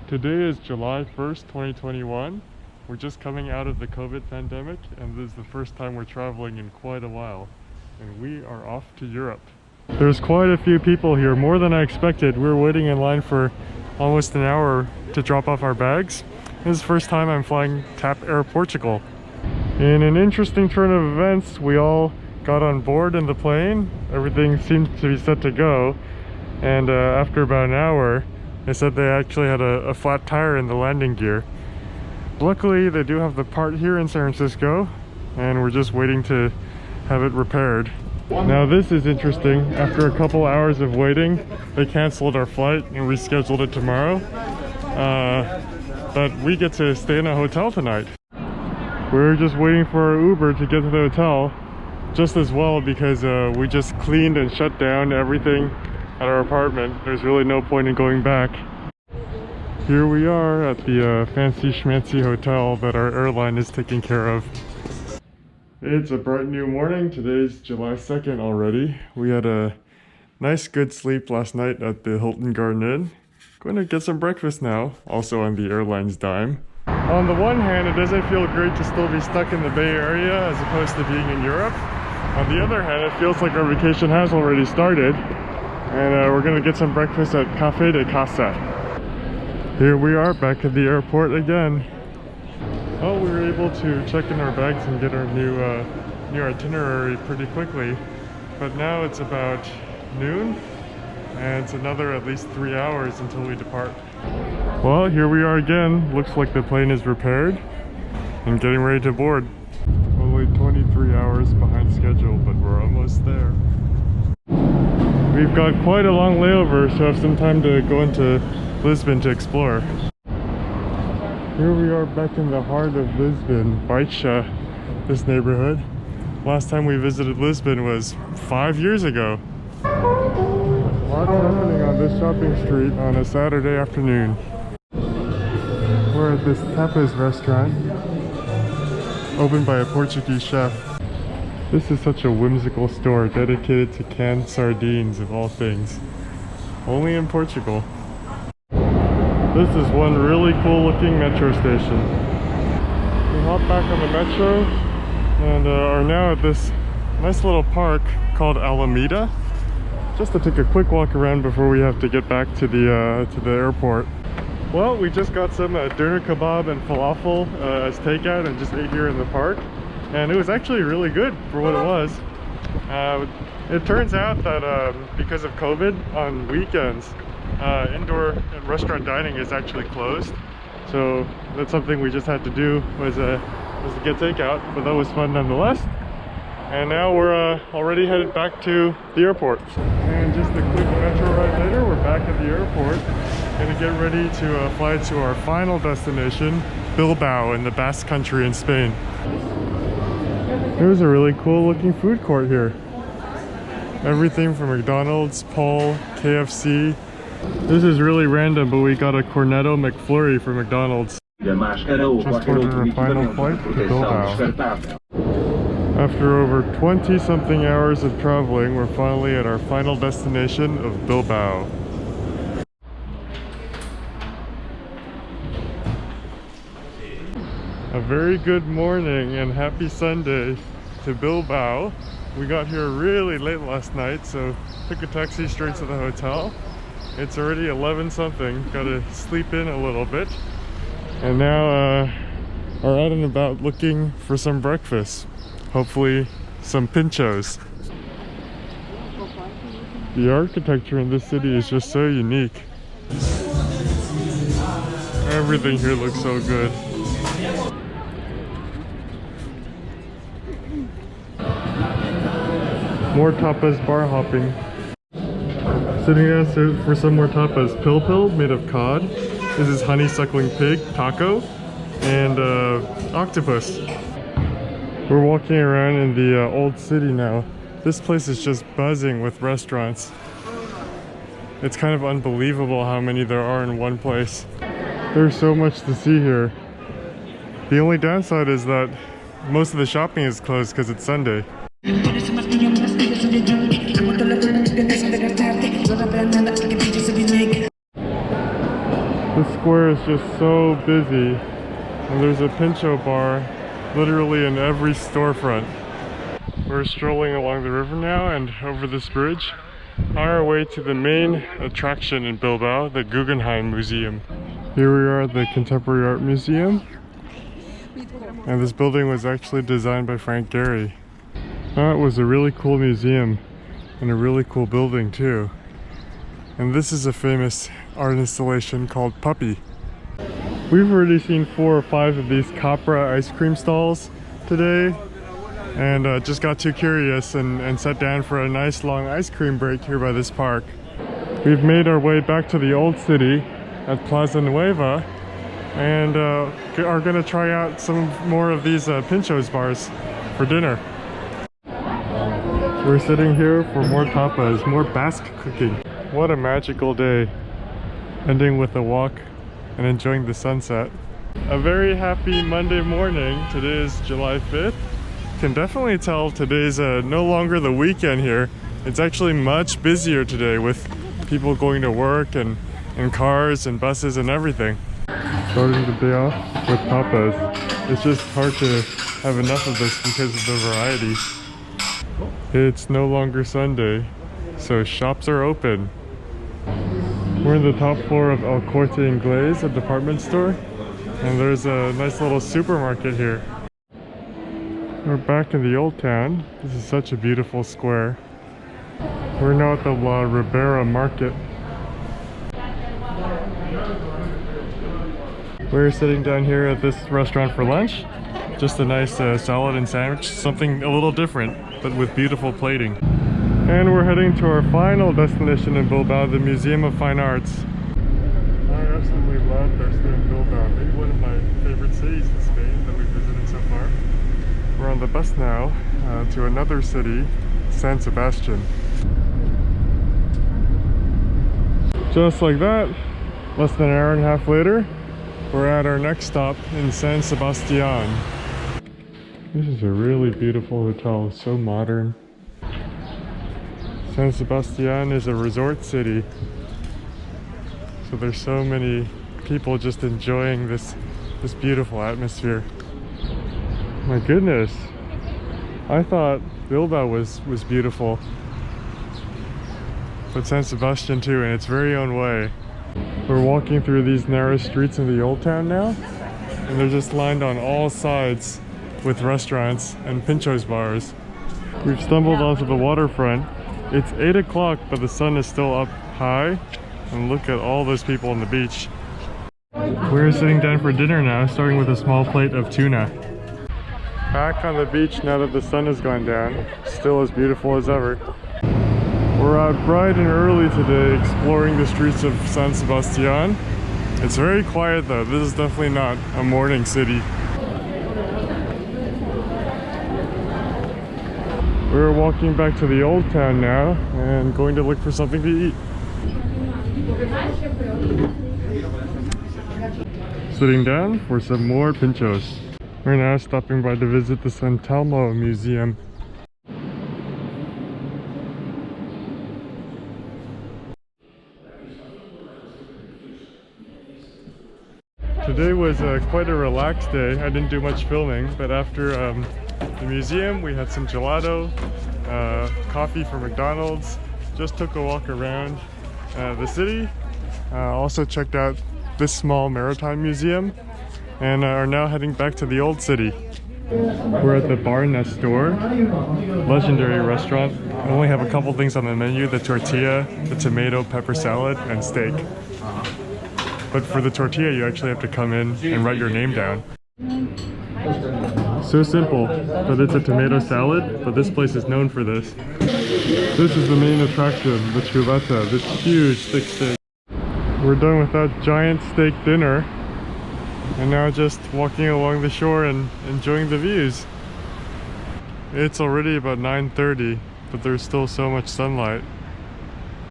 Today is July 1st, 2021. We're just coming out of the COVID pandemic, and this is the first time we're traveling in quite a while. And we are off to Europe. There's quite a few people here, more than I expected. We were waiting in line for almost an hour to drop off our bags. This is the first time I'm flying TAP Air Portugal. In an interesting turn of events, we all got on board in the plane. Everything seemed to be set to go. And after about an hour, they said they actually had a flat tire in the landing gear. Luckily, they do have the part here in San Francisco, and we're just waiting to have it repaired. Now this is interesting. After a couple hours of waiting, they canceled our flight and rescheduled it tomorrow. But we get to stay in a hotel tonight. We're just waiting for our Uber to get to the hotel just as well, because we just cleaned and shut down everything at our apartment. There's really no point in going back. Here we are at the fancy schmancy hotel that our airline is taking care of. It's a bright new morning. Today's July 2nd already. We had a nice good sleep last night at the Hilton Garden Inn. Going to get some breakfast now, also on the airline's dime. On the one hand, it doesn't feel great to still be stuck in the Bay Area as opposed to being in Europe. On the other hand, it feels like our vacation has already started. And we're gonna get some breakfast at Café de Casa. Here we are back at the airport again. Oh, we were able to check in our bags and get our new itinerary pretty quickly. But now it's about noon, and it's another at least 3 hours until we depart. Well, here we are again. Looks like the plane is repaired and getting ready to board. Only 23 hours behind schedule, but we're almost there. We've got quite a long layover, so I have some time to go into Lisbon to explore. Here we are back in the heart of Lisbon, Baixa, this neighborhood. Last time we visited Lisbon was 5 years ago. Lots happening on this shopping street on a Saturday afternoon. We're at this tapas restaurant, opened by a Portuguese chef. This is such a whimsical store dedicated to canned sardines of all things. Only in Portugal. This is one really cool looking metro station. We hopped back on the metro and are now at this nice little park called Alameda, just to take a quick walk around before we have to get back to the airport. Well, we just got some doner kebab and falafel as takeout and just ate here in the park. And it was actually really good for what it was. It turns out that because of COVID, on weekends, indoor and restaurant dining is actually closed. So that's something we just had to do, was to get takeout, but that was fun nonetheless. And now we're already headed back to the airport. And just a quick metro ride later, we're back at the airport. Gonna get ready to fly to our final destination, Bilbao in the Basque Country in Spain. There's a really cool looking food court here. Everything from McDonald's, Paul, KFC. This is really random, but we got a Cornetto McFlurry from McDonald's. Just ordered our final flight to Bilbao. After over 20 something hours of traveling, we're finally at our final destination of Bilbao. A very good morning and happy Sunday to Bilbao. We got here really late last night, so took a taxi straight to the hotel. It's already 11 something, gotta sleep in a little bit. And now are out and about looking for some breakfast. Hopefully some pinchos. The architecture in this city is just so unique. Everything here looks so good. More tapas bar hopping. Sitting down for some more tapas. Pil made of cod. This is honeysuckling pig taco and octopus. We're walking around in the old city now. This place is just buzzing with restaurants. It's kind of unbelievable how many there are in one place. There's so much to see here. The only downside is that most of the shopping is closed because it's Sunday. The This square is just so busy, and there's a pincho bar literally in every storefront. We're strolling along the river now and over this bridge on our way to the main attraction in Bilbao, the Guggenheim Museum. Here we are at the Contemporary Art Museum, and this building was actually designed by Frank Gehry. It was a really cool museum and a really cool building too. And this is a famous art installation called Puppy. We've already seen 4 or 5 of these Capra ice cream stalls today, and just got too curious and sat down for a nice long ice cream break here by this park. We've made our way back to the old city at Plaza Nueva, and are gonna try out some more of these pinchos bars for dinner. We're sitting here for more tapas, more Basque cooking. What a magical day, ending with a walk and enjoying the sunset. A very happy Monday morning. Today is July 5th. Can definitely tell today's no longer the weekend here. It's actually much busier today with people going to work and cars and buses and everything. Starting the day off with tapas. It's just hard to have enough of this because of the variety. It's no longer Sunday, so shops are open. We're in the top floor of El Corte Inglés, a department store, and there's a nice little supermarket here. We're back in the old town. This is such a beautiful square. We're now at the La Ribera market. We're sitting down here at this restaurant for lunch. Just a nice salad and sandwich, something a little different, but with beautiful plating. And we're heading to our final destination in Bilbao, the Museum of Fine Arts. I absolutely love Basque in Bilbao. Maybe one of my favorite cities in Spain that we've visited so far. We're on the bus now to another city, San Sebastian. Just like that, less than an hour and a half later, we're at our next stop in San Sebastian. This is a really beautiful hotel, so modern. San Sebastian is a resort city, so there's so many people just enjoying this beautiful atmosphere. My goodness, I thought Bilbao was beautiful, but San Sebastian too, in its very own way. We're walking through these narrow streets in the old town now, and they're just lined on all sides with restaurants and pinchos bars. We've stumbled onto the waterfront. It's 8 o'clock, but the sun is still up high, and look at all those people on the beach. We're sitting down for dinner now, starting with a small plate of tuna. Back on the beach now that the sun has gone down, still as beautiful as ever. We're out bright and early today exploring the streets of San Sebastian. It's very quiet though. This is definitely not a morning city. We're walking back to the old town now and going to look for something to eat. Sitting down for some more pinchos. We're now stopping by to visit the San Telmo Museum. Today was quite a relaxed day. I didn't do much filming, but after the museum we had some gelato, coffee from McDonald's, just took a walk around the city, also checked out this small maritime museum, and are now heading back to the old city. We're at the Bar Nestor, legendary restaurant. We only have a couple things on the menu: the tortilla, the tomato pepper salad, and steak. But for the tortilla you actually have to come in and write your name down. So simple, but it's a tomato salad, but this place is known for this. This is the main attraction, the chuleta, this huge thick steak. We're done with that giant steak dinner, and now just walking along the shore and enjoying the views. It's already about 9:30, but there's still so much sunlight.